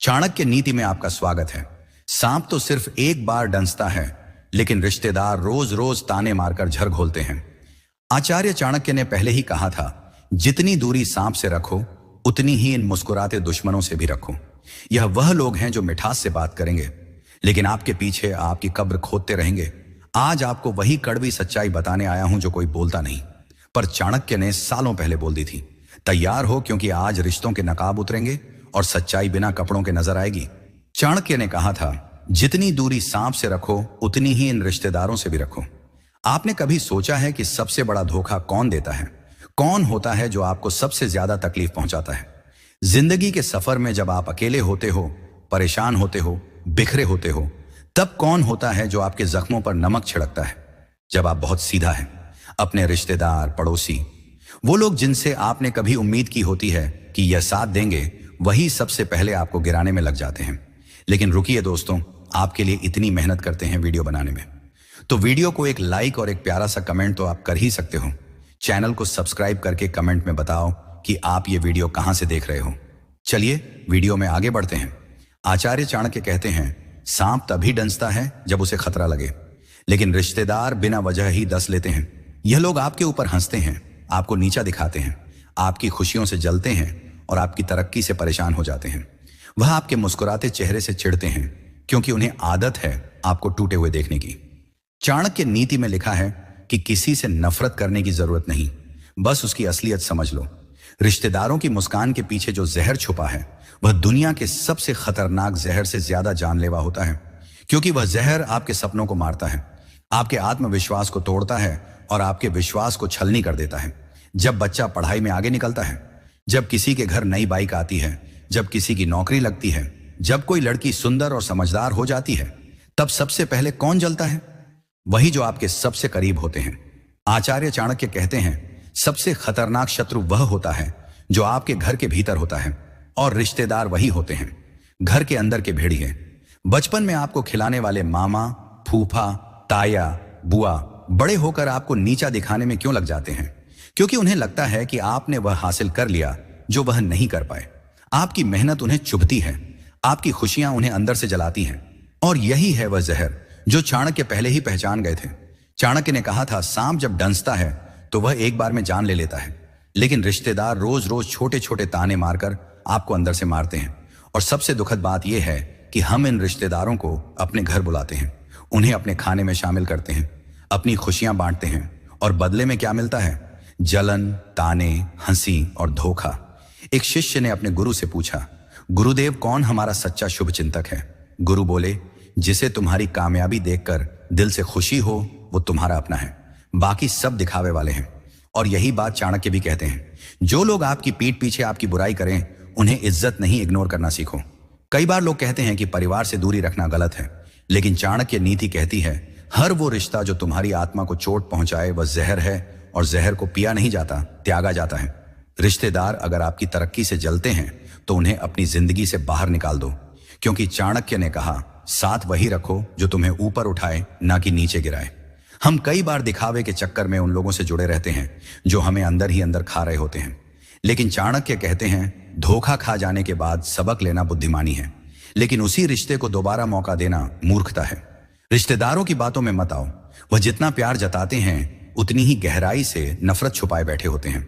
चाणक्य नीति में आपका स्वागत है। सांप तो सिर्फ एक बार डंसता है, लेकिन रिश्तेदार रोज रोज ताने मारकर झर घोलते हैं। आचार्य चाणक्य ने पहले ही कहा था, जितनी दूरी सांप से रखो उतनी ही इन मुस्कुराते दुश्मनों से भी रखो। यह वह लोग हैं जो मिठास से बात करेंगे, लेकिन आपके पीछे आपकी कब्र खोदते रहेंगे। आज आपको वही कड़वी सच्चाई बताने आया हूं जो कोई बोलता नहीं, पर चाणक्य ने सालों पहले बोल दी थी। तैयार हो, क्योंकि आज रिश्तों के नकाब उतरेंगे और सच्चाई बिना कपड़ों के नजर आएगी। चाणक्य ने कहा था, जितनी दूरी सांप से रखो उतनी ही इन रिश्तेदारों से भी रखो। आपने कभी सोचा है कि सबसे बड़ा धोखा कौन देता है? कौन होता है जो आपको सबसे ज्यादा तकलीफ पहुंचाता है? जिंदगी के सफर में जब आप अकेले होते हो, परेशान होते हो, बिखरे होते हो, तब कौन होता है जो आपके जख्मों पर नमक छिड़कता है? जब आप बहुत सीधा है, अपने रिश्तेदार, पड़ोसी, वो लोग जिनसे आपने कभी उम्मीद की होती है कि यह साथ देंगे, वही सबसे पहले आपको गिराने में लग जाते हैं। लेकिन रुकिए दोस्तों, आपके लिए इतनी मेहनत करते हैं वीडियो बनाने में, तो वीडियो को एक लाइक और एक प्यारा सा कमेंट तो आप कर ही सकते हो। चैनल को सब्सक्राइब करके कमेंट में बताओ कि आप ये वीडियो कहां से देख रहे हो। चलिए वीडियो में आगे बढ़ते हैं। आचार्य चाणक्य कहते हैं, सांप तभी डंसता है जब उसे खतरा लगे, लेकिन रिश्तेदार बिना वजह ही डस लेते हैं। यह लोग आपके ऊपर हंसते हैं, आपको नीचा दिखाते हैं, आपकी खुशियों से जलते हैं और आपकी तरक्की से परेशान हो जाते हैं। वह आपके मुस्कुराते चेहरे से चिढ़ते हैं, क्योंकि उन्हें आदत है आपको टूटे हुए देखने की। चाणक्य नीति में लिखा है कि किसी से नफरत करने की जरूरत नहीं, बस उसकी असलियत समझ लो। रिश्तेदारों की मुस्कान के पीछे जो जहर छुपा है, वह दुनिया के सबसे खतरनाक जहर से ज्यादा जानलेवा होता है, क्योंकि वह जहर आपके सपनों को मारता है, आपके आत्मविश्वास को तोड़ता है और आपके विश्वास को छलनी कर देता है। जब बच्चा पढ़ाई में आगे निकलता है, जब किसी के घर नई बाइक आती है, जब किसी की नौकरी लगती है, जब कोई लड़की सुंदर और समझदार हो जाती है, तब सबसे पहले कौन जलता है? वही जो आपके सबसे करीब होते हैं। आचार्य चाणक्य कहते हैं, सबसे खतरनाक शत्रु वह होता है जो आपके घर के भीतर होता है, और रिश्तेदार वही होते हैं घर के अंदर के भेड़िए। बचपन में आपको खिलाने वाले मामा, फूफा, ताया, बुआ बड़े होकर आपको नीचा दिखाने में क्यों लग जाते हैं? क्योंकि उन्हें लगता है कि आपने वह हासिल कर लिया जो वह नहीं कर पाए। आपकी मेहनत उन्हें चुभती है, आपकी खुशियां उन्हें अंदर से जलाती हैं, और यही है वह जहर जो चाणक्य पहले ही पहचान गए थे। चाणक्य ने कहा था, सांप जब डंसता है तो वह एक बार में जान ले लेता है, लेकिन रिश्तेदार रोज रोज छोटे छोटे ताने मारकर आपको अंदर से मारते हैं। और सबसे दुखद बात यह है कि हम इन रिश्तेदारों को अपने घर बुलाते हैं, उन्हें अपने खाने में शामिल करते हैं, अपनी खुशियां बांटते हैं, और बदले में क्या मिलता है? जलन, ताने, हंसी और धोखा। एक शिष्य ने अपने गुरु से पूछा, गुरुदेव, कौन हमारा सच्चा शुभ चिंतक है? गुरु बोले, जिसे तुम्हारी कामयाबी देखकर दिल से खुशी हो वो तुम्हारा अपना है, बाकी सब दिखावे वाले हैं। और यही बात चाणक्य भी कहते हैं, जो लोग आपकी पीठ पीछे आपकी बुराई करें, उन्हें इज्जत नहीं, इग्नोर करना सीखो। कई बार लोग कहते हैं कि परिवार से दूरी रखना गलत है, लेकिन चाणक्य नीति कहती है, हर वो रिश्ता जो तुम्हारी आत्मा को चोट पहुंचाए वह जहर है, और जहर को पिया नहीं जाता, त्यागा जाता है। रिश्तेदार अगर आपकी तरक्की से जलते हैं तो उन्हें अपनी जिंदगी से बाहर निकाल दो, क्योंकि चाणक्य ने कहा, साथ वही रखो जो तुम्हें ऊपर उठाए, ना कि नीचे गिराए। हम कई बार दिखावे के चक्कर में उन लोगों से जुड़े रहते हैं जो हमें अंदर ही अंदर खा रहे होते हैं। लेकिन चाणक्य कहते हैं, धोखा खा जाने के बाद सबक लेना बुद्धिमानी है, लेकिन उसी रिश्ते को दोबारा मौका देना मूर्खता है। रिश्तेदारों की बातों में मत आओ, वह जितना प्यार जताते हैं उतनी ही गहराई से नफरत छुपाए बैठे होते हैं।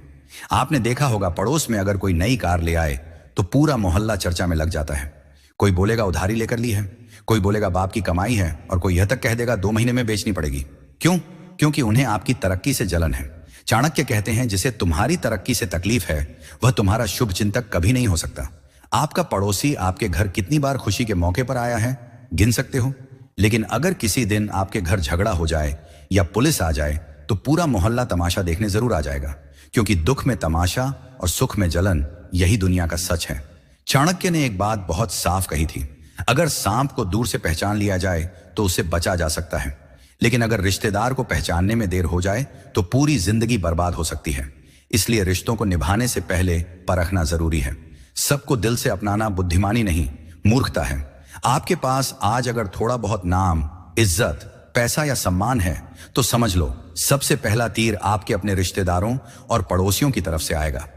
आपने देखा होगा, पड़ोस में अगर कोई नई कार ले आए तो पूरा मोहल्ला चर्चा में लग जाता है। कोई बोलेगा उधारी लेकर ली है, कोई बोलेगा बाप की कमाई है, और कोई यह तक कह देगा 2 महीने में बेचनी पड़ेगी। क्यों? क्योंकि उन्हें आपकी तरक्की से जलन है। चाणक्य कहते हैं, जिसे तुम्हारी तरक्की से तकलीफ है वह तुम्हारा शुभ चिंतक कभी नहीं हो सकता। आपका पड़ोसी आपके घर कितनी बार खुशी के मौके पर आया है, गिन सकते हो। लेकिन अगर किसी दिन आपके घर झगड़ा हो जाए या पुलिस आ जाए तो पूरा मोहल्ला तमाशा देखने जरूर आ जाएगा, क्योंकि दुख में तमाशा और सुख में जलन, यही दुनिया का सच है। चाणक्य ने एक बात बहुत साफ कही थी, अगर सांप को दूर से पहचान लिया जाए तो उसे बचा जा सकता है, लेकिन अगर रिश्तेदार को पहचानने में देर हो जाए तो पूरी जिंदगी बर्बाद हो सकती है। इसलिए रिश्तों को निभाने से पहले परखना जरूरी है। सबको दिल से अपनाना बुद्धिमानी नहीं, मूर्खता है। आपके पास आज अगर थोड़ा बहुत नाम, इज्जत, पैसा या सम्मान है तो समझ लो, सबसे पहला तीर आपके अपने रिश्तेदारों और पड़ोसियों की तरफ से आएगा।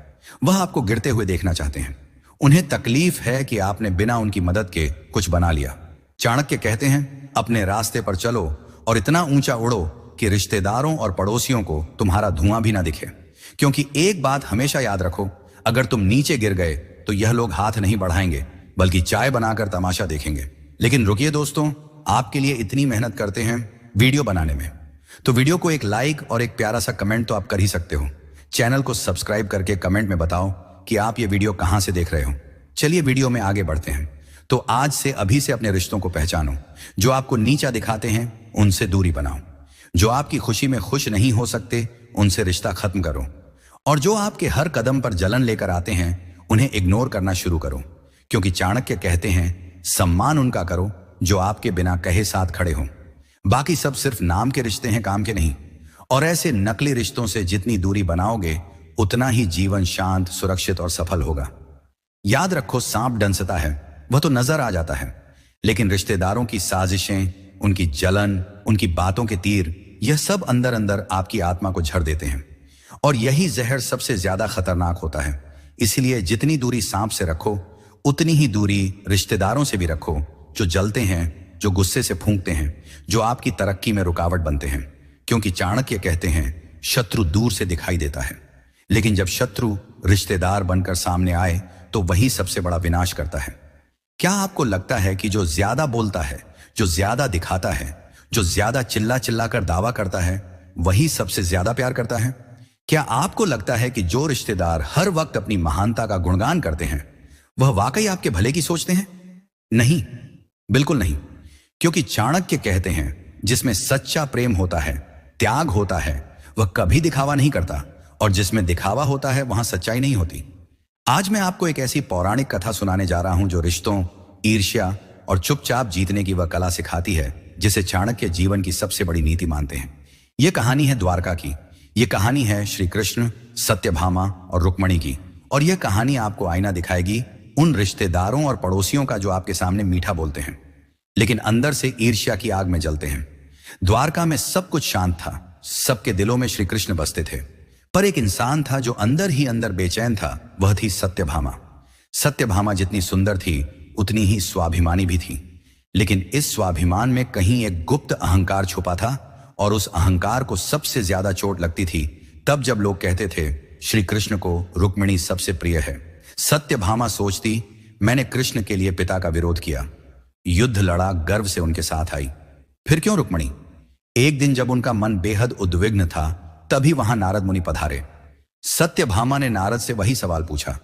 वह आपको गिरते हुए देखना चाहते हैं। उन्हें तकलीफ है कि आपने बिना उनकी मदद के कुछ बना लिया। चाणक्य कहते हैं, अपने रास्ते पर चलो और इतना ऊंचा उड़ो कि रिश्तेदारों और पड़ोसियों को तुम्हारा धुआं भी ना दिखे। क्योंकि एक बात हमेशा याद रखो, अगर तुम नीचे गिर गए तो यह लोग हाथ नहीं बढ़ाएंगे बल्कि चाय बनाकर तमाशा देखेंगे। लेकिन रुकिए दोस्तों, आपके लिए इतनी मेहनत करते हैं वीडियो बनाने में, तो वीडियो को एक लाइक और एक प्यारा सा कमेंट तो आप कर ही सकते हो। चैनल को सब्सक्राइब करके कमेंट में बताओ कि आप ये वीडियो कहां से देख रहे हो। चलिए वीडियो में आगे बढ़ते हैं। तो आज से अभी से अपने रिश्तों को पहचानो। जो आपको नीचा दिखाते हैं उनसे दूरी बनाओ। जो आपकी खुशी में खुश नहीं हो सकते उनसे रिश्ता खत्म करो। और जो आपके हर कदम पर जलन लेकर आते हैं उन्हें इग्नोर करना शुरू करो। क्योंकि चाणक्य कहते हैं, सम्मान उनका करो जो आपके बिना कहे साथ खड़े हो। बाकी सब सिर्फ नाम के रिश्ते हैं, काम के नहीं। और ऐसे नकली रिश्तों से जितनी दूरी बनाओगे उतना ही जीवन शांत, सुरक्षित और सफल होगा। याद रखो, सांप डंसता है वह तो नजर आ जाता है, लेकिन रिश्तेदारों की साजिशें, उनकी जलन, उनकी बातों के तीर, यह सब अंदर अंदर आपकी आत्मा को झड़ देते हैं। और यही जहर सबसे ज्यादा खतरनाक होता है। इसलिए जितनी दूरी सांप से रखो उतनी ही दूरी रिश्तेदारों से भी रखो, जो जलते हैं, जो गुस्से से फूंकते हैं, जो आपकी तरक्की में रुकावट बनते हैं। क्योंकि चाणक्य कहते हैं, शत्रु दूर से दिखाई देता है, लेकिन जब शत्रु रिश्तेदार बनकर सामने आए तो वही सबसे बड़ा विनाश करता है। क्या आपको लगता है कि जो ज्यादा बोलता है, जो ज्यादा दिखाता है, जो ज्यादा चिल्ला चिल्ला कर दावा करता है, वही सबसे ज्यादा प्यार करता है? क्या आपको लगता है कि जो रिश्तेदार हर वक्त अपनी महानता का गुणगान करते हैं वह वाकई आपके भले की सोचते हैं? नहीं, बिल्कुल नहीं। क्योंकि चाणक्य कहते हैं, जिसमें सच्चा प्रेम होता है, त्याग होता है, वह कभी दिखावा नहीं करता। और जिसमें दिखावा होता है वहां सच्चाई नहीं होती। आज मैं आपको एक ऐसी पौराणिक कथा सुनाने जा रहा हूं जो रिश्तों, ईर्ष्या और चुपचाप जीतने की वह कला सिखाती है जिसे चाणक्य जीवन की सबसे बड़ी नीति मानते हैं। यह कहानी है द्वारका की। यह कहानी है श्री कृष्ण, सत्यभामा और रुक्मणी की। और यह कहानी आपको आईना दिखाएगी उन रिश्तेदारों और पड़ोसियों का जो आपके सामने मीठा बोलते हैं लेकिन अंदर से ईर्ष्या की आग में जलते हैं। द्वारका में सब कुछ शांत था, सबके दिलों में श्री कृष्ण बसते थे। पर एक इंसान था जो अंदर ही अंदर बेचैन था, वह थी सत्यभामा। सत्यभामा जितनी सुंदर थी उतनी ही स्वाभिमानी भी थी। लेकिन इस स्वाभिमान में कहीं एक गुप्त अहंकार छुपा था। और उस अहंकार को सबसे ज्यादा चोट लगती थी तब जब लोग कहते थे, श्री कृष्ण को रुक्मिणी सबसे प्रिय है। सत्यभामा सोचती, मैंने कृष्ण के लिए पिता का विरोध किया, युद्ध लड़ा, गर्व से उनके साथ आई, फिर क्यों रुक्मिणी? एक दिन जब उनका मन बेहद उद्विग्न था तभी वहां नारद मुनि पधारे। सत्यभामा ने नारद से वही सवाल पूछा,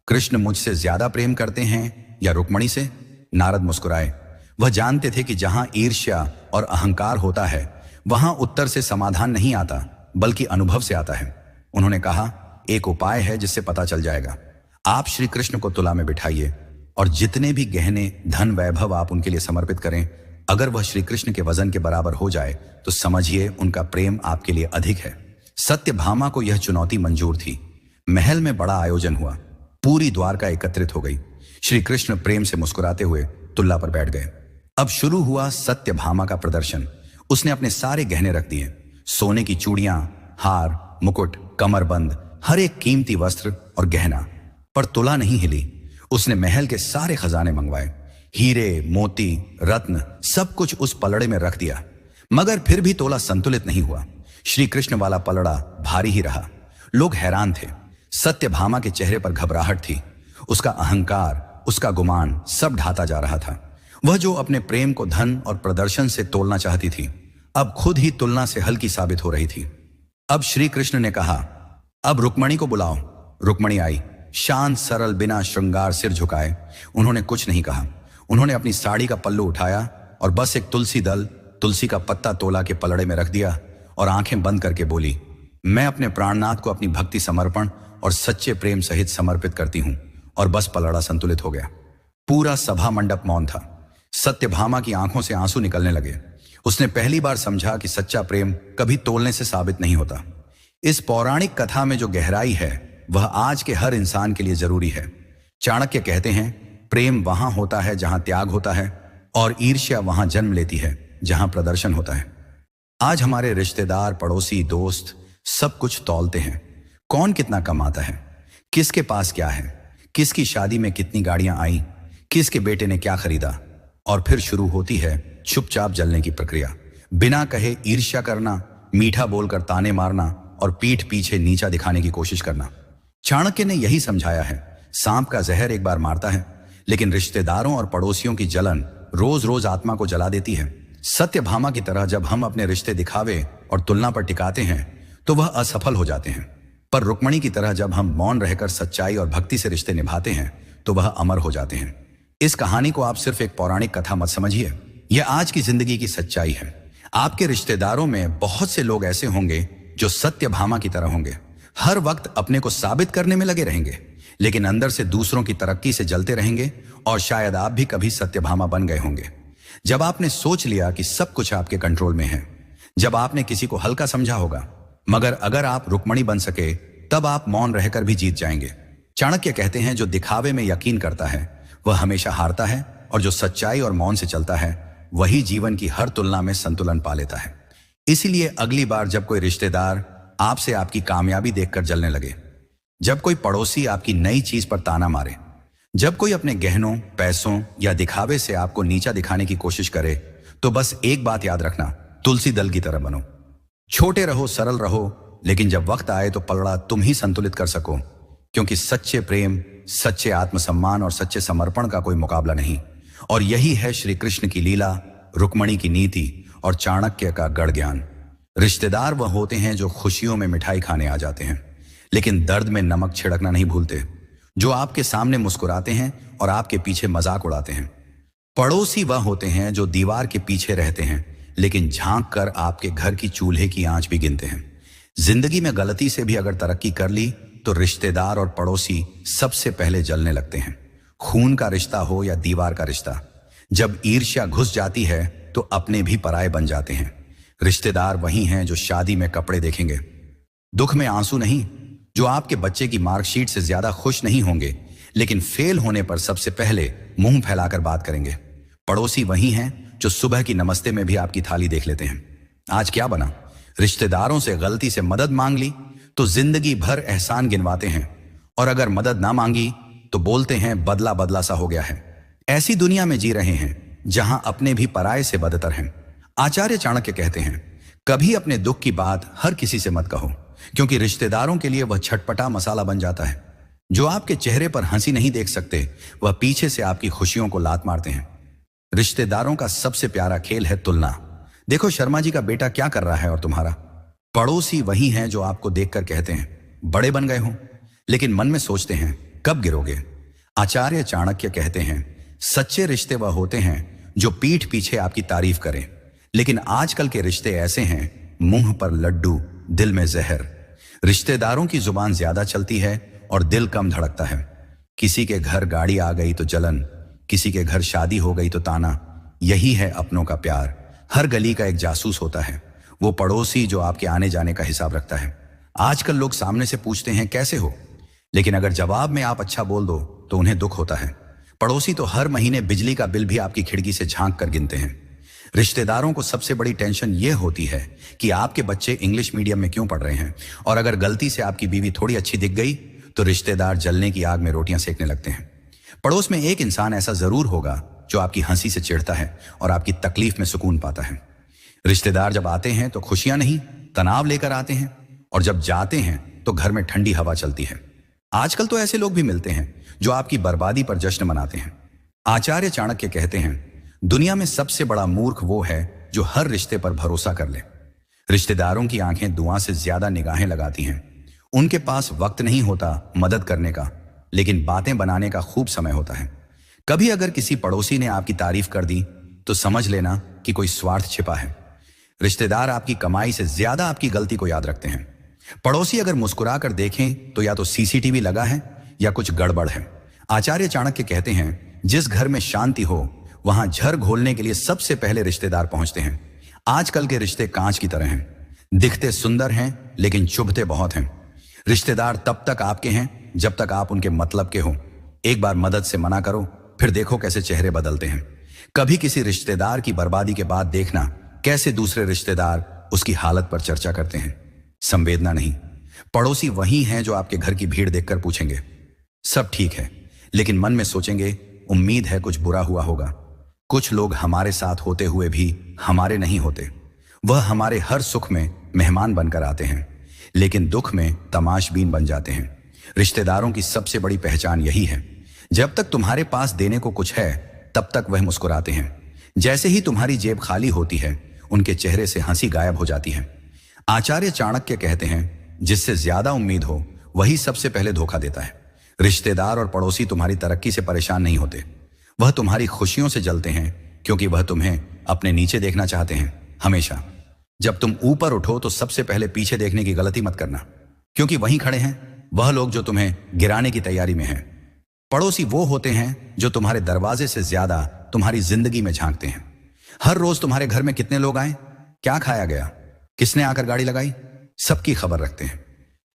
कृष्ण मुझसे ज्यादा प्रेम करते हैं या रुक्मिणी से? नारद मुस्कुराए। वह जानते थे कि जहां ईर्ष्या और अहंकार होता है वहां उत्तर से समाधान नहीं आता बल्कि अनुभव से आता है। उन्होंने कहा, एक उपाय है जिससे पता चल जाएगा। आप श्री कृष्ण को तुला में बिठाइए और जितने भी गहने, धन, वैभव आप उनके लिए समर्पित करें, अगर वह श्री कृष्ण के वजन के बराबर हो जाए तो समझिए उनका प्रेम आपके लिए अधिक है। सत्यभामा को यह चुनौती मंजूर थी। महल में बड़ा आयोजन हुआ, पूरी द्वारका एकत्रित हो गई। श्री कृष्ण प्रेम से मुस्कुराते हुए तुल्ला पर बैठ गए। अब शुरू हुआ सत्यभामा का प्रदर्शन। उसने अपने सारे गहने रख दिए, सोने की चूड़ियां, हार, मुकुट, कमरबंद, हर एक कीमती वस्त्र और गहना। पर तुला नहीं हिली। उसने महल के सारे खजाने मंगवाए, हीरे, मोती, रत्न, सब कुछ उस पलड़े में रख दिया। मगर फिर भी तोला संतुलित नहीं हुआ। श्री कृष्ण वाला पलड़ा भारी ही रहा। लोग हैरान थे। सत्यभामा के चेहरे पर घबराहट थी। उसका अहंकार, उसका गुमान सब ढाता जा रहा था। वह जो अपने प्रेम को धन और प्रदर्शन से तोलना चाहती थी, अब खुद ही तुलना से हल्की साबित हो रही थी। अब श्री कृष्ण ने कहा, अब रुक्मणी को बुलाओ। रुक्मणी आई, शांत, सरल, बिना श्रृंगार, सिर झुकाए। उन्होंने कुछ नहीं कहा। उन्होंने अपनी साड़ी का पल्लू उठाया और बस एक तुलसी दल, तुलसी का पत्ता तोला के पलड़े में रख दिया और आंखें बंद करके बोली, मैं अपने प्राणनाथ को अपनी भक्ति, समर्पण और सच्चे प्रेम सहित समर्पित करती हूं। और बस पलड़ा संतुलित हो गया। पूरा सभा मंडप मौन था। सत्यभामा की आंखों से आंसू निकलने लगे। उसने पहली बार समझा कि सच्चा प्रेम कभी तोलने से साबित नहीं होता। इस पौराणिक कथा में जो गहराई है वह आज के हर इंसान के लिए जरूरी है। चाणक्य कहते हैं, प्रेम वहां होता है जहां त्याग होता है और ईर्ष्या वहां जन्म लेती है जहां प्रदर्शन होता है। आज हमारे रिश्तेदार, पड़ोसी, दोस्त सब कुछ तौलते हैं। कौन कितना कमाता है, किसके पास क्या है, किसकी शादी में कितनी गाड़ियां आई, किसके बेटे ने क्या खरीदा। और फिर शुरू होती है चुपचाप जलने की प्रक्रिया। बिना कहे ईर्ष्या करना, मीठा बोलकर ताने मारना और पीठ पीछे नीचा दिखाने की कोशिश करना। चाणक्य ने यही समझाया है, सांप का जहर एक बार मारता है, लेकिन रिश्तेदारों और पड़ोसियों की जलन रोज रोज आत्मा को जला देती है। सत्यभामा की तरह जब हम अपने रिश्ते दिखावे और तुलना पर टिकाते हैं तो वह असफल हो जाते हैं, पर रुक्मणी की तरह जब हम मौन रहकर सच्चाई और भक्ति से रिश्ते निभाते हैं तो वह अमर हो जाते हैं। इस कहानी को आप सिर्फ एक पौराणिक कथा मत समझिए, यह आज की जिंदगी की सच्चाई है। आपके रिश्तेदारों में बहुत से लोग ऐसे होंगे जो सत्यभामा की तरह होंगे, हर वक्त अपने को साबित करने में लगे रहेंगे, लेकिन अंदर से दूसरों की तरक्की से जलते रहेंगे। और शायद आप भी कभी सत्यभामा बन गए होंगे, जब आपने सोच लिया कि सब कुछ आपके कंट्रोल में है, जब आपने किसी को हल्का समझा होगा। मगर अगर आप रुक्मणी बन सके तब आप मौन रहकर भी जीत जाएंगे। चाणक्य कहते हैं, जो दिखावे में यकीन करता है वह हमेशा हारता है, और जो सच्चाई और मौन से चलता है वही जीवन की हर तुलना में संतुलन पा लेता है। इसीलिए अगली बार जब कोई रिश्तेदार आपसे आपकी कामयाबी देखकर जलने लगे, जब कोई पड़ोसी आपकी नई चीज पर ताना मारे, जब कोई अपने गहनों, पैसों या दिखावे से आपको नीचा दिखाने की कोशिश करे, तो बस एक बात याद रखना, तुलसी दल की तरह बनो। छोटे रहो, सरल रहो, लेकिन जब वक्त आए तो पलड़ा तुम ही संतुलित कर सको, क्योंकि सच्चे प्रेम, सच्चे आत्मसम्मान और सच्चे समर्पण का कोई मुकाबला नहीं। और यही है श्री कृष्ण की लीला, रुक्मणी की नीति और चाणक्य का गढ़ ज्ञान। रिश्तेदार वह होते हैं जो खुशियों में मिठाई खाने आ जाते हैं, लेकिन दर्द में नमक छिड़कना नहीं भूलते, जो आपके सामने मुस्कुराते हैं और आपके पीछे मजाक उड़ाते हैं। पड़ोसी वह होते हैं जो दीवार के पीछे रहते हैं, लेकिन झांक कर आपके घर की चूल्हे की आंच भी गिनते हैं। जिंदगी में गलती से भी अगर तरक्की कर ली तो रिश्तेदार और पड़ोसी सबसे पहले जलने लगते हैं। खून का रिश्ता हो या दीवार का रिश्ता, जब ईर्ष्या घुस जाती है तो अपने भी पराये बन जाते हैं। रिश्तेदार वही हैं जो शादी में कपड़े देखेंगे, दुख में आंसू नहीं, जो आपके बच्चे की मार्कशीट से ज्यादा खुश नहीं होंगे, लेकिन फेल होने पर सबसे पहले मुंह फैलाकर बात करेंगे। पड़ोसी वही हैं जो सुबह की नमस्ते में भी आपकी थाली देख लेते हैं। आज क्या बना? रिश्तेदारों से गलती से मदद मांग ली तो जिंदगी भर एहसान गिनवाते हैं, और अगर मदद ना मांगी तो बोलते हैं बदला बदला सा हो गया है। ऐसी दुनिया में जी रहे हैं जहां अपने भी पराये से बदतर हैं। आचार्य चाणक्य कहते हैं, कभी अपने दुख की बात हर किसी से मत कहो, क्योंकि रिश्तेदारों के लिए वह छटपटा मसाला बन जाता है। जो आपके चेहरे पर हंसी नहीं देख सकते, वह पीछे से आपकी खुशियों को लात मारते हैं। रिश्तेदारों का सबसे प्यारा खेल है तुलना। देखो शर्मा जी का बेटा क्या कर रहा है और तुम्हारा। पड़ोसी वही हैं जो आपको देखकर कहते हैं बड़े बन गए हो, लेकिन मन में सोचते हैं कब गिरोगे। आचार्य चाणक्य कहते हैं, सच्चे रिश्ते वह होते हैं जो पीठ पीछे आपकी तारीफ करें, लेकिन आजकल के रिश्ते ऐसे हैं, मुंह पर लड्डू दिल में जहर। रिश्तेदारों की जुबान ज्यादा चलती है और दिल कम धड़कता है। किसी के घर गाड़ी आ गई तो जलन, किसी के घर शादी हो गई तो ताना। यही है अपनों का प्यार। हर गली का एक जासूस होता है, वो पड़ोसी जो आपके आने जाने का हिसाब रखता है। आजकल लोग सामने से पूछते हैं कैसे हो, लेकिन अगर जवाब में आप अच्छा बोल दो तो उन्हें दुख होता है। पड़ोसी तो हर महीने बिजली का बिल भी आपकी खिड़की से झांक कर गिनते हैं। रिश्तेदारों को सबसे बड़ी टेंशन यह होती है कि आपके बच्चे इंग्लिश मीडियम में क्यों पढ़ रहे हैं, और अगर गलती से आपकी बीवी थोड़ी अच्छी दिख गई तो रिश्तेदार जलने की आग में रोटियां सेकने लगते हैं। पड़ोस में एक इंसान ऐसा जरूर होगा जो आपकी हंसी से चिढ़ता है और आपकी तकलीफ में सुकून पाता है। रिश्तेदार जब आते हैं तो खुशियां नहीं तनाव लेकर आते हैं, और जब जाते हैं तो घर में ठंडी हवा चलती है। आजकल तो ऐसे लोग भी मिलते हैं जो आपकी बर्बादी पर जश्न मनाते हैं। आचार्य चाणक्य कहते हैं, दुनिया में सबसे बड़ा मूर्ख वो है जो हर रिश्ते पर भरोसा कर ले। रिश्तेदारों की आंखें दुआ से ज्यादा निगाहें लगाती हैं। उनके पास वक्त नहीं होता मदद करने का, लेकिन बातें बनाने का खूब समय होता है। कभी अगर किसी पड़ोसी ने आपकी तारीफ कर दी तो समझ लेना कि कोई स्वार्थ छिपा है। रिश्तेदार आपकी कमाई से ज्यादा आपकी गलती को याद रखते हैं। पड़ोसी अगर मुस्कुरा कर देखें तो या तो सीसीटीवी लगा है या कुछ गड़बड़ है। आचार्य चाणक्य कहते हैं, जिस घर में शांति हो वहां झर घोलने के लिए सबसे पहले रिश्तेदार पहुंचते हैं। आजकल के रिश्ते कांच की तरह हैं, दिखते सुंदर हैं लेकिन चुभते बहुत हैं। रिश्तेदार तब तक आपके हैं जब तक आप उनके मतलब के हो। एक बार मदद से मना करो, फिर देखो कैसे चेहरे बदलते हैं। कभी किसी रिश्तेदार की बर्बादी के बाद देखना कैसे दूसरे रिश्तेदार उसकी हालत पर चर्चा करते हैं। संवेदना नहीं, पड़ोसी वही हैं जो आपके घर की भीड़ देखकर पूछेंगे सब ठीक है, लेकिन मन में सोचेंगे उम्मीद है कुछ बुरा हुआ होगा। कुछ लोग हमारे साथ होते हुए भी हमारे नहीं होते। वह हमारे हर सुख में मेहमान बनकर आते हैं, लेकिन दुख में तमाशबीन बन जाते हैं। रिश्तेदारों की सबसे बड़ी पहचान यही है, जब तक तुम्हारे पास देने को कुछ है तब तक वह मुस्कुराते हैं। जैसे ही तुम्हारी जेब खाली होती है उनके चेहरे से हंसी गायब हो जाती है। आचार्य चाणक्य कहते हैं, जिससे ज्यादा उम्मीद हो वही सबसे पहले धोखा देता है। रिश्तेदार और पड़ोसी तुम्हारी तरक्की से परेशान नहीं होते, वह तुम्हारी खुशियों से जलते हैं, क्योंकि वह तुम्हें अपने नीचे देखना चाहते हैं। हमेशा जब तुम ऊपर उठो तो सबसे पहले पीछे देखने की गलती मत करना, क्योंकि वहीं खड़े हैं वह लोग जो तुम्हें गिराने की तैयारी में हैं। पड़ोसी वो होते हैं जो तुम्हारे दरवाजे से ज्यादा तुम्हारी जिंदगी में झांकते हैं। हर रोज तुम्हारे घर में कितने लोग आए, क्या खाया गया, किसने आकर गाड़ी लगाई, सबकी खबर रखते हैं।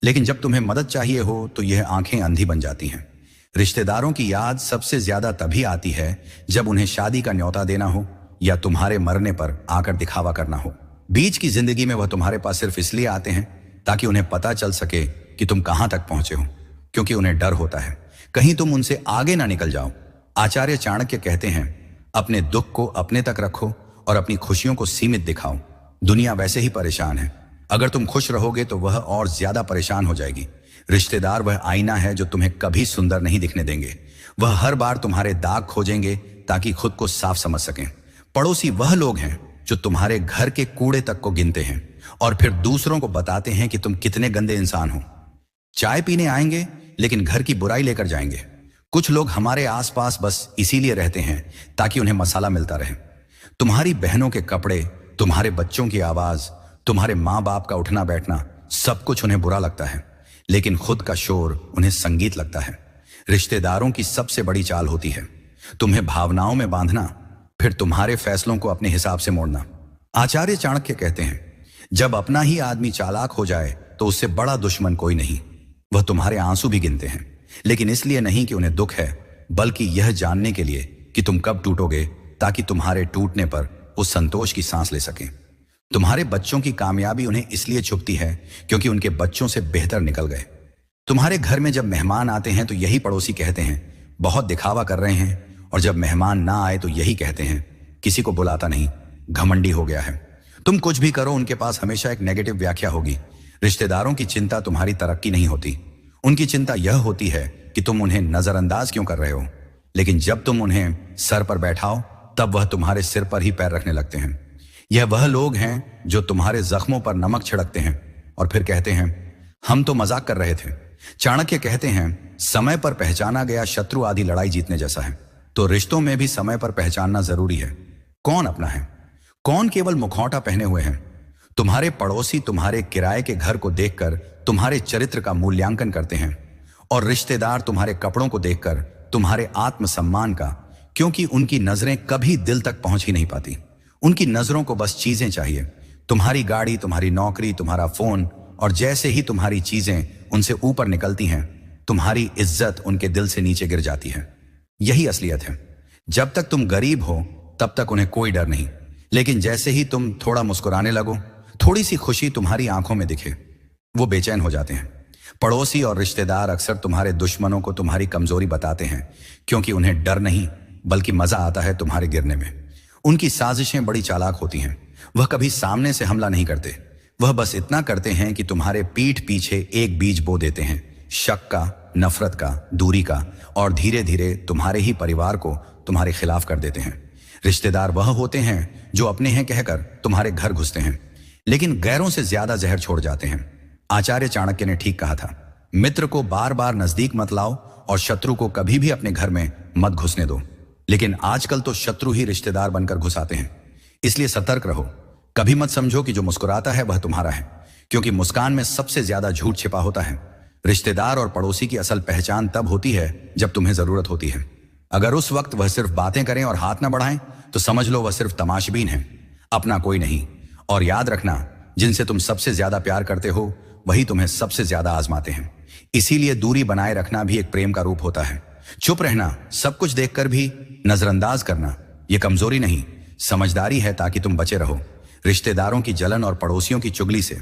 लेकिन जब तुम्हें मदद चाहिए हो तो यह आंखें अंधी बन जाती हैं। रिश्तेदारों की याद सबसे ज्यादा तभी आती है जब उन्हें शादी का न्योता देना हो या तुम्हारे मरने पर आकर दिखावा करना हो। बीच की जिंदगी में वह तुम्हारे पास सिर्फ इसलिए आते हैं ताकि उन्हें पता चल सके कि तुम कहां तक पहुंचे हो, क्योंकि उन्हें डर होता है कहीं तुम उनसे आगे ना निकल जाओ। आचार्य चाणक्य कहते हैं, अपने दुख को अपने तक रखो और अपनी खुशियों को सीमित दिखाओ। दुनिया वैसे ही परेशान है, अगर तुम खुश रहोगे तो वह और ज्यादा परेशान हो जाएगी। रिश्तेदार वह आईना है जो तुम्हें कभी सुंदर नहीं दिखने देंगे। वह हर बार तुम्हारे दाग खोजेंगे ताकि खुद को साफ समझ सकें। पड़ोसी वह लोग हैं जो तुम्हारे घर के कूड़े तक को गिनते हैं और फिर दूसरों को बताते हैं कि तुम कितने गंदे इंसान हो। चाय पीने आएंगे लेकिन घर की बुराई लेकर जाएंगे। कुछ लोग हमारे आसपास बस इसीलिए रहते हैं ताकि उन्हें मसाला मिलता रहे। तुम्हारी बहनों के कपड़े, तुम्हारे बच्चों की आवाज, तुम्हारे माँ बाप का उठना बैठना, सब कुछ उन्हें बुरा लगता है, लेकिन खुद का शोर उन्हें संगीत लगता है। रिश्तेदारों की सबसे बड़ी चाल होती है तुम्हें भावनाओं में बांधना, फिर तुम्हारे फैसलों को अपने हिसाब से मोड़ना। आचार्य चाणक्य कहते हैं, जब अपना ही आदमी चालाक हो जाए तो उससे बड़ा दुश्मन कोई नहीं। वह तुम्हारे आंसू भी गिनते हैं, लेकिन इसलिए नहीं कि उन्हें दुख है, बल्कि यह जानने के लिए कि तुम कब टूटोगे, ताकि तुम्हारे टूटने पर उस संतोष की सांस ले सकें। तुम्हारे बच्चों की कामयाबी उन्हें इसलिए छुपती है क्योंकि उनके बच्चों से बेहतर निकल गए। तुम्हारे घर में जब मेहमान आते हैं तो यही पड़ोसी कहते हैं, बहुत दिखावा कर रहे हैं, और जब मेहमान ना आए तो यही कहते हैं, किसी को बुलाता नहीं, घमंडी हो गया है। तुम कुछ भी करो उनके पास हमेशा एक नेगेटिव व्याख्या होगी। रिश्तेदारों की चिंता तुम्हारी तरक्की नहीं होती, उनकी चिंता यह होती है कि तुम उन्हें नजरअंदाज क्यों कर रहे हो। लेकिन जब तुम उन्हें सर पर बैठाओ तब वह तुम्हारे सिर पर ही पैर रखने लगते हैं। यह वह लोग हैं जो तुम्हारे जख्मों पर नमक छिड़कते हैं और फिर कहते हैं, हम तो मजाक कर रहे थे। चाणक्य कहते हैं, समय पर पहचाना गया शत्रु आदि लड़ाई जीतने जैसा है। तो रिश्तों में भी समय पर पहचानना जरूरी है, कौन अपना है, कौन केवल मुखौटा पहने हुए हैं। तुम्हारे पड़ोसी तुम्हारे किराए के घर को देखकर तुम्हारे चरित्र का मूल्यांकन करते हैं, और रिश्तेदार तुम्हारे कपड़ों को देखकर तुम्हारे आत्मसम्मान का, क्योंकि उनकी नजरें कभी दिल तक पहुंच ही नहीं पाती। उनकी नजरों को बस चीजें चाहिए, तुम्हारी गाड़ी, तुम्हारी नौकरी, तुम्हारा फोन, और जैसे ही तुम्हारी चीजें उनसे ऊपर निकलती हैं, तुम्हारी इज्जत उनके दिल से नीचे गिर जाती है। यही असलियत है। जब तक तुम गरीब हो तब तक उन्हें कोई डर नहीं, लेकिन जैसे ही तुम थोड़ा मुस्कुराने लगो, थोड़ी सी खुशी तुम्हारी आंखों में दिखे, वो बेचैन हो जाते हैं। पड़ोसी और रिश्तेदार अक्सर तुम्हारे दुश्मनों को तुम्हारी कमजोरी बताते हैं, क्योंकि उन्हें डर नहीं बल्कि मजा आता है तुम्हारे गिरने में। उनकी साजिशें बड़ी चालाक होती हैं। वह कभी सामने से हमला नहीं करते, वह बस इतना करते हैं कि तुम्हारे पीठ पीछे एक बीज बो देते हैं, शक का, नफरत का, दूरी का, और धीरे धीरे तुम्हारे ही परिवार को तुम्हारे खिलाफ कर देते हैं। रिश्तेदार वह होते हैं जो अपने हैं कहकर तुम्हारे घर घुसते हैं, लेकिन गैरों से ज्यादा जहर छोड़ जाते हैं। आचार्य चाणक्य ने ठीक कहा था, मित्र को बार बार नजदीक मत लाओ और शत्रु को कभी भी अपने घर में मत घुसने दो। लेकिन आजकल तो शत्रु ही रिश्तेदार बनकर घुस आते हैं, इसलिए सतर्क रहो। कभी मत समझो कि जो मुस्कुराता है वह तुम्हारा है, क्योंकि मुस्कान में सबसे ज्यादा झूठ छिपा होता है। रिश्तेदार और पड़ोसी की असल पहचान तब होती है जब तुम्हें जरूरत होती है। अगर उस वक्त वह सिर्फ बातें करें और हाथ ना बढ़ाएं तो समझ लो वह सिर्फ तमाशबीन है, अपना कोई नहीं। और याद रखना, जिनसे तुम सबसे ज्यादा प्यार करते हो वही तुम्हें सबसे ज्यादा आजमाते हैं। इसीलिए दूरी बनाए रखना भी एक प्रेम का रूप होता है। चुप रहना, सब कुछ देखकर भी नजरअंदाज करना, यह कमजोरी नहीं, समझदारी है, ताकि तुम बचे रहो रिश्तेदारों की जलन और पड़ोसियों की चुगली से।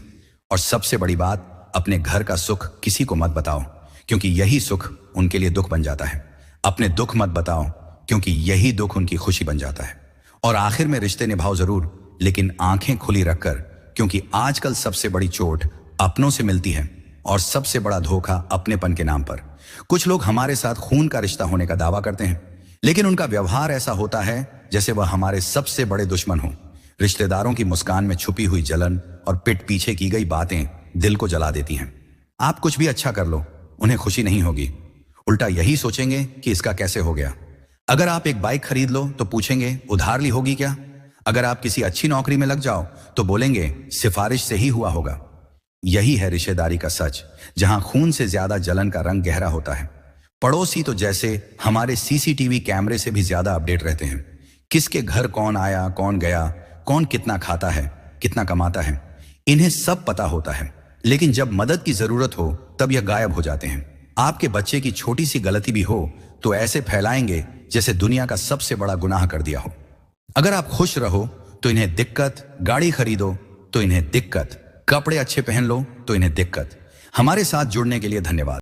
और सबसे बड़ी बात, अपने घर का सुख किसी को मत बताओ, क्योंकि यही सुख उनके लिए दुख बन जाता है। अपने दुख मत बताओ, क्योंकि यही दुख उनकी खुशी बन जाता है। और आखिर में रिश्ते निभाओ जरूर, लेकिन आंखें खुली रखकर, क्योंकि आजकल सबसे बड़ी चोट अपनों से मिलती है और सबसे बड़ा धोखा अपनेपन के नाम पर। कुछ लोग हमारे साथ खून का रिश्ता होने का दावा करते हैं, लेकिन उनका व्यवहार ऐसा होता है जैसे वह हमारे सबसे बड़े दुश्मन हो। रिश्तेदारों की मुस्कान में छुपी हुई जलन और पीठ पीछे की गई बातें दिल को जला देती हैं। आप कुछ भी अच्छा कर लो, उन्हें खुशी नहीं होगी। उल्टा यही सोचेंगे कि इसका कैसे हो गया। अगर आप एक बाइक खरीद लो तो पूछेंगे उधार ली होगी क्या। अगर आप किसी अच्छी नौकरी में लग जाओ तो बोलेंगे सिफारिश से ही हुआ होगा। यही है रिश्तेदारी का सच, जहां खून से ज्यादा जलन का रंग गहरा होता है। पड़ोसी तो जैसे हमारे सीसीटीवी कैमरे से भी ज्यादा अपडेट रहते हैं। किसके घर कौन आया, कौन गया, कौन कितना खाता है, कितना कमाता है, इन्हें सब पता होता है। लेकिन जब मदद की जरूरत हो तब यह गायब हो जाते हैं। आपके बच्चे की छोटी सी गलती भी हो तो ऐसे फैलाएंगे जैसे दुनिया का सबसे बड़ा गुनाह कर दिया हो। अगर आप खुश रहो तो इन्हें दिक्कत, गाड़ी खरीदो तो इन्हें दिक्कत, कपड़े अच्छे पहन लो तो इन्हें दिक्कत। हमारे साथ जुड़ने के लिए धन्यवाद।